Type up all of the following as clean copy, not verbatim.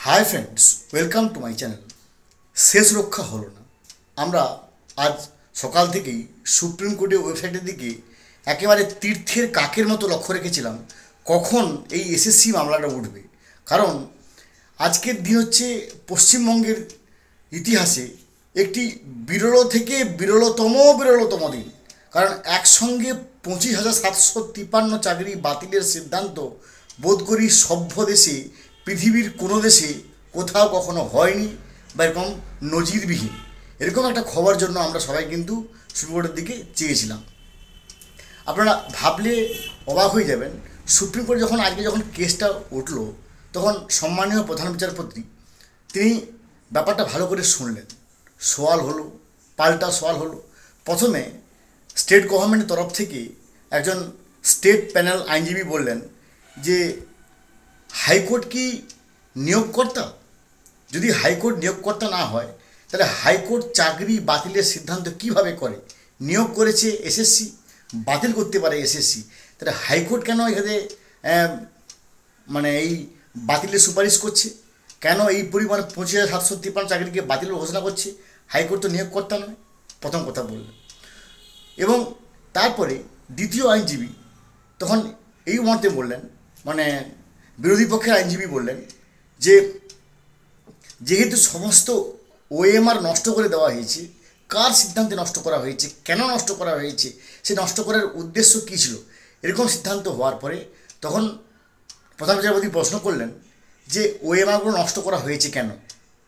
Hi friends, welcome to my channel. শেষ রক্ষা হলো না। আমরা আজ সকাল থেকেই সুপ্রিম কোর্টের ওয়েবসাইটের দিকে একেবারে তীর্থের কাকের মতো লক্ষ্য রেখেছিলাম কখন এই এসএসসি মামলাটা উঠবে। কারণ আজকের দিন হচ্ছে পশ্চিমবঙ্গের ইতিহাসে একটি বিরল থেকে বিরলতম দিন। কারণ একসঙ্গে 25,753 চাকরি বাতিলের সিদ্ধান্ত বোধ করি সভ্য দেশে, পৃথিবীর কোনো দেশে কোথাও কখনো হয়নি বা এরকম নজিরবিহীন। এরকম একটা খবর জন্য আমরা সবাই কিন্তু সুপ্রিম কোর্টের দিকে চেয়েছিলাম। আপনারা ভাবলে অবাক হয়ে যাবেন, সুপ্রিম কোর্ট যখন কেসটা উঠল তখন সম্মানীয় প্রধান বিচারপতি তিনি ব্যাপারটা ভালো করে শুনলেন। সওয়াল হলো, পাল্টা সওয়াল হলো। প্রথমে স্টেট গভর্নমেন্টের তরফ থেকে একজন স্টেট প্যানেল আইনজীবী বললেন যে হাইকোর্ট কি নিয়োগকর্তা? যদি হাইকোর্ট নিয়োগকর্তা না হয় তাহলে হাইকোর্ট চাকরি বাতিলের সিদ্ধান্ত কিভাবে করে? নিয়োগ করেছে এসএসসি, বাতিল করতে পারে এসএসসি, তাহলে হাইকোর্ট কেন এখানে এই বাতিলের সুপারিশ করছে? কেন এই পরিমাণে 25,753 চাকরিকে বাতিল ঘোষণা করছে? হাইকোর্ট তো নিয়োগকর্তা নয়, প্রথম কথা বললেন। এবং তারপরে দ্বিতীয় আইনজীবী তখন এই মতে বললেন, বিরোধী পক্ষের আইনজীবী বললেন যে যেহেতু সমস্ত ওএমআর নষ্ট করে দেওয়া হয়েছে, কার সিদ্ধান্তে নষ্ট করা হয়েছে, কেন নষ্ট করা হয়েছে, সে নষ্ট করার উদ্দেশ্য কী ছিল, এরকম সিদ্ধান্ত হওয়ার পরে তখন প্রধান বিচারপতি প্রশ্ন করলেন যে ওএমআরগুলো নষ্ট করা হয়েছে কেন?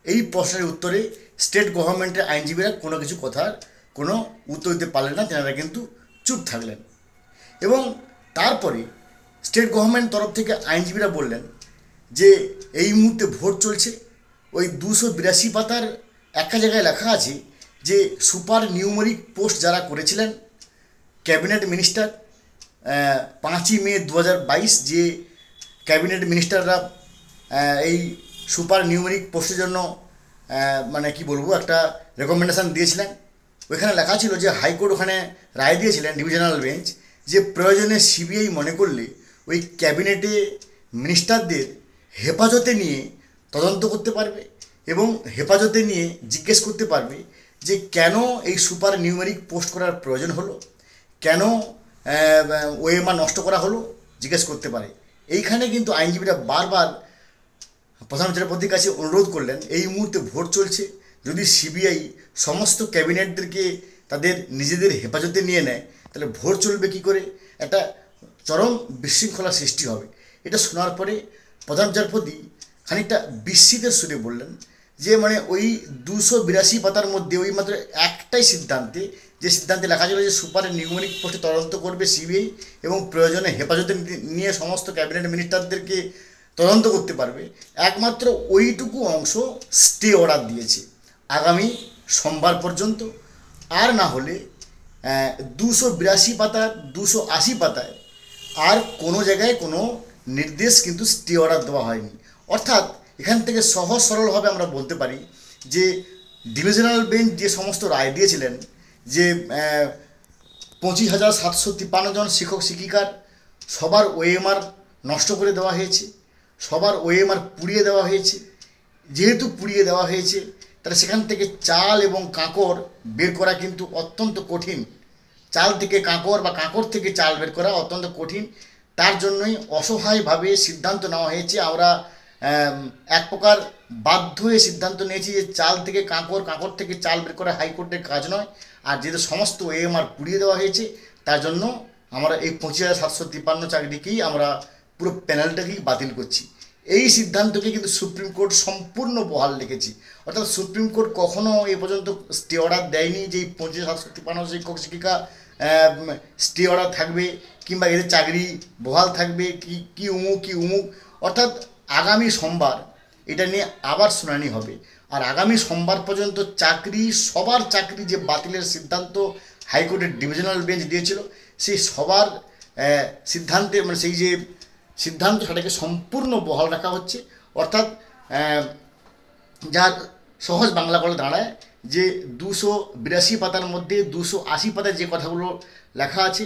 এই প্রশ্নের উত্তরে স্টেট গভর্নমেন্টের আইনজীবীরা কোনো উত্তর দিতে পারলেন না, তেনারা কিন্তু চুপ থাকলেন। এবং তারপরে স্টেট গভর্নমেন্ট তরফ থেকে আইনজীবীরা বললেন যে এই মুহূর্তে ভোট চলছে, ওই 282 পাতার একটা জায়গায় লেখা আছে যে সুপার নিউমেরিক পোস্ট যারা করেছিলেন ক্যাবিনেট মিনিস্টার 5ই মে 2022, যে ক্যাবিনেট মিনিস্টাররা এই সুপার নিউমেরিক পোস্টের জন্য একটা রেকমেন্ডেশন দিয়েছিলেন। ওইখানে লেখা ছিল যে হাইকোর্ট ওখানে রায় দিয়েছিলেন, ডিভিশনাল বেঞ্চ, যে প্রয়োজনে সিবিআই মনে করলে ওই ক্যাবিনেটে মিনিস্টারদের হেফাজতে নিয়ে তদন্ত করতে পারবে এবং হেফাজতে নিয়ে জিজ্ঞেস করতে পারবে যে কেন এই সুপার নিউমেরিক পোস্ট করার প্রয়োজন হলো, কেন ওএমআর নষ্ট করা হলো, জিজ্ঞেস করতে পারে। এইখানে কিন্তু আইনজীবীরা বারবার প্রধান বিচারপতির কাছে অনুরোধ করলেন, এই মুহূর্তে ভোট চলছে, যদি সিবিআই সমস্ত ক্যাবিনেটদেরকে তাদের নিজেদের হেফাজতে নিয়ে নেয় তাহলে ভোট চলবে কী করে? একটা চরম বিশৃঙ্খলা সৃষ্টি হবে। এটা শোনার পরে প্রধান বিচারপতি খানিকটা বিস্মিতের সুরে বললেন যে ওই 282 পাতার মধ্যে ওই মাত্র একটাই সিদ্ধান্তে, যে সিদ্ধান্তে লেখা ছিল যে সুপার নিউমেরিক পোস্টে তদন্ত করবে সিবিআই এবং প্রয়োজনে হেফাজতে নিয়ে সমস্ত ক্যাবিনেট মিনিস্টারদেরকে তদন্ত করতে পারবে, একমাত্র ওইটুকু অংশ স্টে অর্ডার দিয়েছে আগামী সোমবার পর্যন্ত। আর না হলে 282 পাতার 280 পাতায় আর কোনো জায়গায় কোনো নির্দেশ কিন্তু স্টে অর্ডার দেওয়া হয়নি। অর্থাৎ এখান থেকে সহজ সরলভাবে আমরা বলতে পারি যে ডিভিশনাল বেঞ্চ যে সমস্ত রায় দিয়েছিলেন যে 25,753 জন শিক্ষক শিক্ষিকার সবার ওএমআর নষ্ট করে দেওয়া হয়েছে, সবার ওএমআর পুড়িয়ে দেওয়া হয়েছে, যেহেতু পুড়িয়ে দেওয়া হয়েছে তাহলে সেখান থেকে চাল এবং কাঁকর বের করা কিন্তু অত্যন্ত কঠিন। চাল থেকে কাঁকর বা কাঁকর থেকে চাল বের করা অত্যন্ত কঠিন। তার জন্যই অসহায়ভাবে সিদ্ধান্ত নেওয়া হয়েছে। আমরা এক প্রকার বাধ্য হয়ে সিদ্ধান্ত নিয়েছি যে চাল থেকে কাঁকর, কাঁকর থেকে চাল বের করা হাইকোর্টের কাজ নয়। আর যেহেতু সমস্ত ওএমআর পুড়িয়ে দেওয়া হয়েছে তার জন্য আমরা এই 25,753 চাকরিকেই আমরা পুরো প্যানেলটাকেই বাতিল করছি। এই সিদ্ধান্তকে কিন্তু সুপ্রিম কোর্ট সম্পূর্ণ বহাল রেখেছি। অর্থাৎ সুপ্রিম কোর্ট কখনো এ পর্যন্ত স্টে অর্ডার দেয়নি যে এই 25,753 শিক্ষক শিক্ষিকা স্টে অর্ডার থাকবে কিংবা এদের চাকরি বহাল থাকবে কি উমুক। অর্থাৎ আগামী সোমবার এটা নিয়ে আবার শুনানি হবে। আর আগামী সোমবার পর্যন্ত সবার চাকরি যে বাতিলের সিদ্ধান্ত হাইকোর্টের ডিভিশনাল বেঞ্চ দিয়েছিল সেই সবার সিদ্ধান্তে সেই যে সিদ্ধান্ত সেটাকে সম্পূর্ণ বহাল রাখা হচ্ছে। অর্থাৎ যার সহজ বাংলা বলে দাঁড়ায় যে 282 পাতার মধ্যে 280 পাতায় যে কথাগুলো লেখা আছে,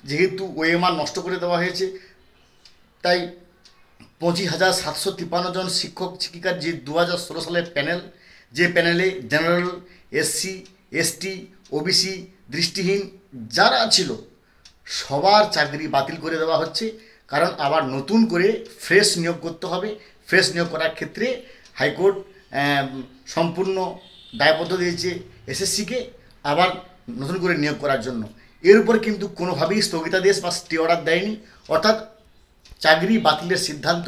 যেহেতু ওএমআর নষ্ট করে দেওয়া হয়েছে তাই 25,753 জন শিক্ষক শিক্ষিকার যে 2016 সালের প্যানেল, যে প্যানেলে জেনারেল, এসসি, এসটি, ওবিসি, দৃষ্টিহীন যারা ছিল সবার চাকরি বাতিল করে দেওয়া হচ্ছে। কারণ আবার নতুন করে ফ্রেশ নিয়োগ করতে হবে। ফ্রেশ নিয়োগ করার ক্ষেত্রে হাইকোর্ট সম্পূর্ণ দায়বদ্ধ দিয়েছে এসএসসিকে আবার নতুন করে নিয়োগ করার জন্য। এর উপর কিন্তু কোনোভাবেই স্থগিতাদেশ বা স্টে অর্ডার দেয়নি, অর্থাৎ চাকরি বাতিলের সিদ্ধান্ত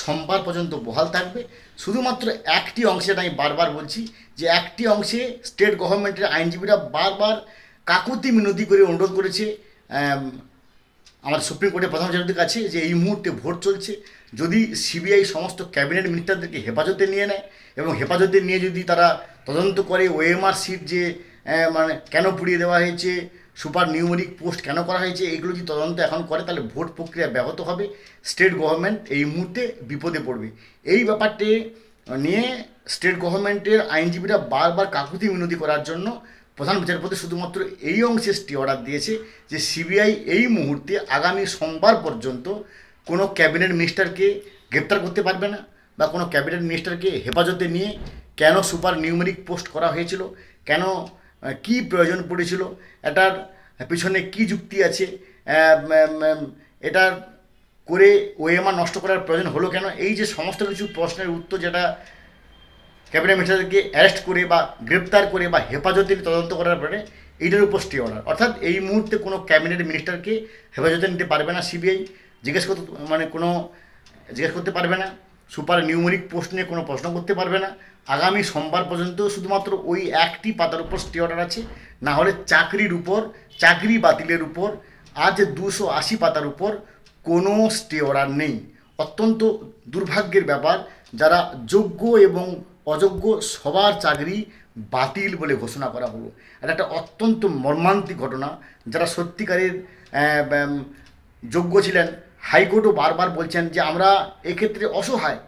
সোমবার পর্যন্ত বহাল থাকবে। শুধুমাত্র একটি অংশে, আমি বারবার বলছি যে একটি অংশে স্টেট গভর্নমেন্টের আইনজীবীরা বারবার কাকুতি মিনতি করে অনুরোধ করেছে আমাদের সুপ্রিম কোর্টের প্রধান বিচারপতির কাছে যে এই মুহূর্তে ভোট চলছে, যদি সিবিআই সমস্ত ক্যাবিনেট মিনিস্টারদেরকে হেফাজতে নিয়ে নেয় এবং হেফাজতে নিয়ে যদি তারা তদন্ত করে ওএমআর সিট যে মানে কেন পুড়িয়ে দেওয়া হয়েছে, সুপার নিউমেরিক পোস্ট কেন করা হয়েছে, এগুলো যদি তদন্ত এখন করে তাহলে ভোট প্রক্রিয়া ব্যাহত হবে। স্টেট গভর্নমেন্ট এই মুহূর্তে বিপদে পড়বে। এই ব্যাপারটি নিয়ে স্টেট গভর্নমেন্টের আইনজীবীরা বারবার কাকুতি মিনতি করার জন্য প্রধান বিচারপতি শুধুমাত্র এই অংশে স্টে অর্ডার দিয়েছে যে সিবিআই এই মুহূর্তে আগামী সোমবার পর্যন্ত কোনো ক্যাবিনেট মিনিস্টারকে গ্রেপ্তার করতে পারবে না, বা কোনো ক্যাবিনেট মিনিস্টারকে হেফাজতে নিয়ে কেন সুপার নিউমেরিক পোস্ট করা হয়েছিল, কেন কি প্রয়োজন পড়েছিল, এটার পিছনে কি যুক্তি আছে, এটার করে ওএমআর নষ্ট করার প্রয়োজন হলো কেন, এই যে সমস্ত কিছু প্রশ্নের উত্তর যেটা ক্যাবিনেট মিনিস্টারকে অ্যারেস্ট করে বা গ্রেপ্তার করে বা হেফাজতে তদন্ত করার পরে এইটার উপর স্টে অর্ডার। অর্থাৎ এই মুহূর্তে কোনো ক্যাবিনেট মিনিস্টারকে হেফাজতে নিতে পারবে না সিবিআই, জিজ্ঞেস করতে পারবে না, সুপার নিউমেরিক পোস্ট নিয়ে কোনো প্রশ্ন করতে পারবে না। আগামী সোমবার পর্যন্ত শুধুমাত্র ওই একটি পাতার উপর স্টে অর্ডার আছে, না হলে চাকরির উপর, চাকরি বাতিলের উপর আজ 280 পাতার উপর কোনো স্টে অর্ডার নেই। অত্যন্ত দুর্ভাগ্যের ব্যাপার, যারা যোগ্য এবং অযোগ্য সবার চাকরি বাতিল বলে ঘোষণা করা হলো। এটা একটা অত্যন্ত মর্মান্তিক ঘটনা। যারা সত্যিকারের যোগ্য ছিলেন, হাইকোর্টও বারবার বলছেন যে আমরা এক্ষেত্রে অসহায়,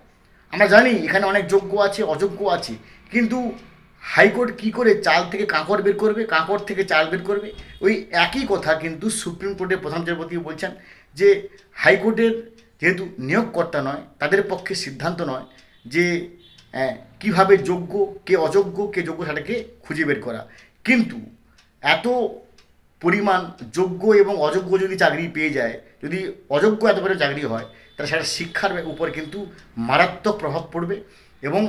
আমরা জানি এখানে অনেক যোগ্য আছে, অযোগ্য আছে, কিন্তু হাইকোর্ট কি করে চাল থেকে কাঁকড় বের করবে, কাঁকড় থেকে চাল বের করবে? ওই একই কথা কিন্তু সুপ্রিম কোর্টের প্রধান বিচারপতি বলছেন যে হাইকোর্টের যেহেতু নিয়োগকর্তা নয়, তাদের পক্ষে সিদ্ধান্ত নয় যে কিভাবে যোগ্য কে অযোগ্য, কে যোগ্য সেটাকে খুঁজে বের করা। কিন্তু এত পরিমাণ যোগ্য এবং অযোগ্য যদি চাকরি পেয়ে যায়, যদি অযোগ্য এত পরিমাণ চাকরি হয়, তাহলে সেটা শিক্ষার উপর কিন্তু মারাত্মক প্রভাব পড়বে এবং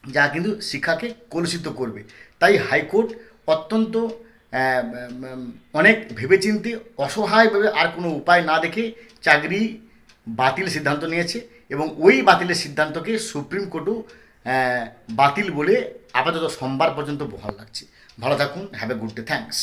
যা কিন্তু শিক্ষাকে কলুষিত করবে। তাই হাইকোর্ট অত্যন্ত অনেক ভেবেচিন্তে অসহায়ভাবে আর কোনো উপায় না দেখে চাকরি বাতিল সিদ্ধান্ত নিয়েছে এবং ওই বাতিলের সিদ্ধান্তকে সুপ্রিম কোর্টও বাতিল বলে আপাতত সোমবার পর্যন্ত বহাল রাখছে। ভালো থাকুন, have a good day, thanks.